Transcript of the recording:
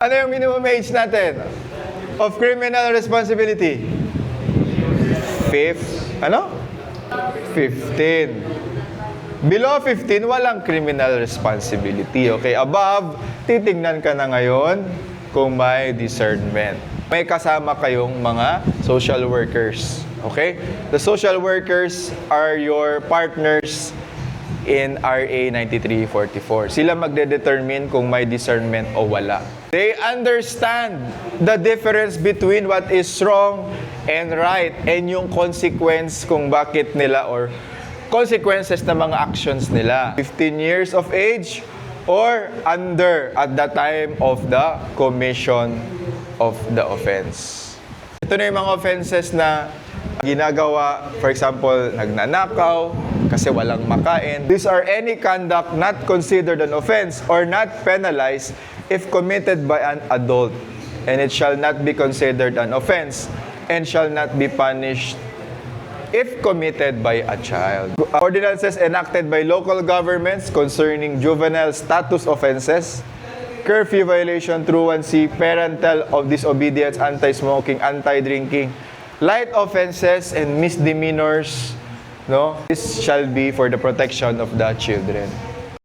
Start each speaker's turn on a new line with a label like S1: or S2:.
S1: Ano yung minimum age natin of criminal responsibility? 15. Below 15, walang criminal responsibility. Okay, above, titignan ka na ngayon kung may discernment. May kasama kayong mga social workers. Okay? The social workers are your partners in RA 9344. Sila magde-determine kung may discernment o wala. They understand the difference between what is wrong and right and yung consequence kung bakit nila or consequences ng mga actions nila. 15 years of age or under at the time of the commission of the offense. Ito na yung mga offenses na ginagawa, for example, nagnanakaw kasi walang makain. These are any conduct not considered an offense or not penalized if committed by an adult, and it shall not be considered an offense and shall not be punished if committed by a child. Ordinances enacted by local governments concerning juvenile status offenses, curfew violation, truancy, parental of disobedience, anti-smoking, anti-drinking, light offenses and misdemeanors, no? This shall be for the protection of the children.